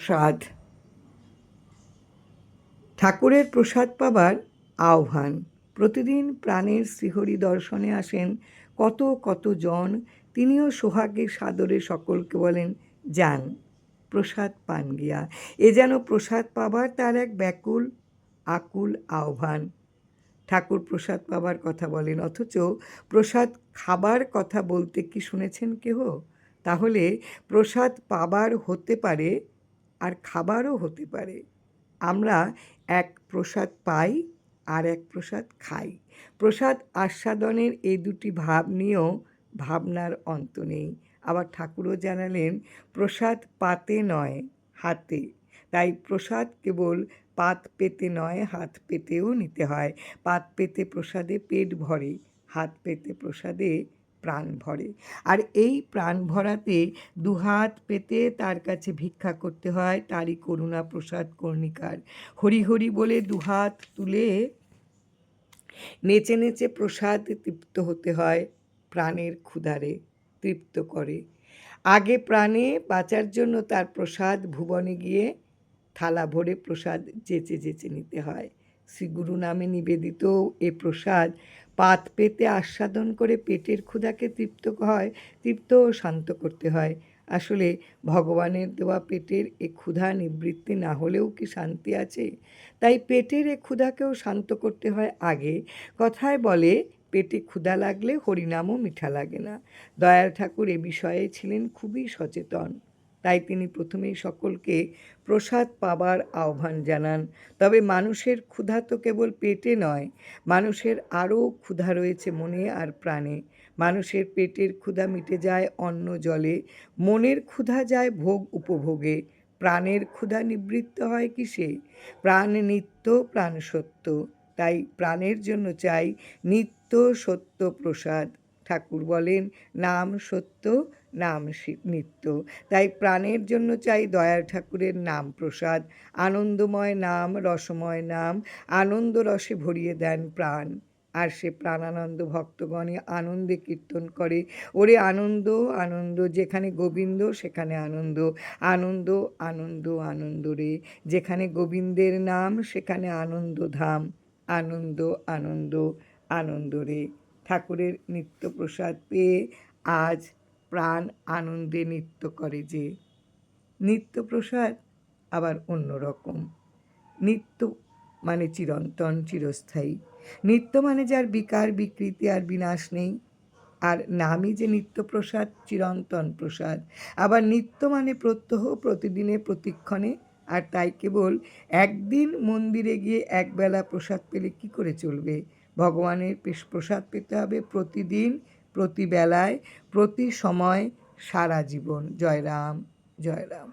প্রসাদ। ঠাকুরের প্রসাদ পাবার আহ্বান। প্রতিদিন প্রাণের শ্রীহরি দর্শনে আসেন কত কত জন। তিনিও সোহাগের সাদরে সকলকে বলেন, যান প্রসাদ পান গিয়া। এ যেন প্রসাদ পাবার তার এক ব্যাকুল আকুল আহ্বান। ঠাকুর প্রসাদ পাবার কথা বলেন, অথচ প্রসাদ খাবার কথা বলতে কি শুনেছেন কেহ? তাহলে প্রসাদ পাবার হতে পারে, আর খাবারও হতে পারে। আমরা এক প্রসাদ পাই, আর এক প্রসাদ খাই। প্রসাদ আস্বাদনের এই দুটি ভাব নিয়েও ভাবনার অন্ত নেই। আবার ঠাকুরও জানালেন, প্রসাদ পাতে নয়, হাতে। তাই প্রসাদ কেবল পাত পেতে নয়, হাত পেতেও নিতে হয়। পাত পেতে প্রসাদে পেট ভরে, হাত পেতে প্রসাদে প্রাণ ভরে। আর এই প্রাণ ভরাতে দুহাত পেতে তার কাছে ভিক্ষা করতে হয়, তারই করুণা প্রসাদ কর্ণিকার। হরি হরি বলে দুহাত তুলে নেচে নেচে প্রসাদ তৃপ্ত হতে হয়। প্রাণের ক্ষুধারে তৃপ্ত করে। আগে প্রাণে বাঁচার জন্য তার প্রসাদ ভুবনে গিয়ে থালা ভরে প্রসাদ যেচে যেচে নিতে হয়। শ্রীগুরু নামে নিবেদিত এ প্রসাদ পাত পেতে আস্বাদন করে পেটের ক্ষুধাকে তৃপ্ত ও শান্ত করতে হয়। আসলে ভগবানের দেওয়া পেটের এ ক্ষুধা নিবৃত্তি না হলেও কি শান্তি আছে? তাই পেটের এ ক্ষুধাকেও শান্ত করতে হয় আগে। কথায় বলে, পেটে ক্ষুধা লাগলে হরিনামও মিঠা লাগে না। দয়াল ঠাকুর এ বিষয়ে ছিলেন খুবই সচেতন। তাই তিনি প্রথমেই সকলকে প্রসাদ পাবার আহ্বান জানান। তবে মানুষের ক্ষুধা তো কেবল পেটে নয়, মানুষের আরও ক্ষুধা রয়েছে মনে আর প্রাণে। মানুষের পেটের ক্ষুধা মিটে যায় অন্ন জলে, মনের ক্ষুধা যায় ভোগ উপভোগে, প্রাণের ক্ষুধা নিবৃত্ত হয় কিসে? প্রাণ নিত্য, প্রাণ সত্য। তাই প্রাণের জন্য চাই নিত্য সত্য প্রসাদ। ঠাকুর বলেন, নাম সত্য, নাম নিত্য। তাই প্রাণের জন্য চাই দয়াল ঠাকুরের নাম প্রসাদ। আনন্দময় নাম, রসময় নাম, আনন্দ রসে ভরিয়ে দেন প্রাণ। আর সে প্রাণানন্দ ভক্তগণে আনন্দে কীর্তন করে, ওরে আনন্দ আনন্দ, যেখানে গোবিন্দ সেখানে আনন্দ, আনন্দ আনন্দ আনন্দ রে, যেখানে গোবিন্দের নাম সেখানে আনন্দ ধাম, আনন্দ আনন্দ আনন্দ রে। ঠাকুরের নিত্য প্রসাদ পেয়ে আজ প্রাণ আনন্দে নৃত্য করে যে। নিত্য প্রসাদ আবার অন্যরকম। নিত্য মানে চিরন্তন, চিরস্থায়ী। নিত্য মানে যার বিকার বিকৃতি আর বিনাশ নেই। আর নামই যে নিত্য প্রসাদ, চিরন্তন প্রসাদ। আবার নিত্য মানে প্রত্যহ, প্রতিদিনে, প্রতিক্ষণে। আর তাই কেবল একদিন মন্দিরে গিয়ে একবেলা প্রসাদ পেলে কি করে চলবে? ভগবানের প্রসাদ পেতে হবে প্রতিদিন, প্রতি বেলায়, প্রতি সময়, সারা জীবন। জয় রাম, জয় রাম।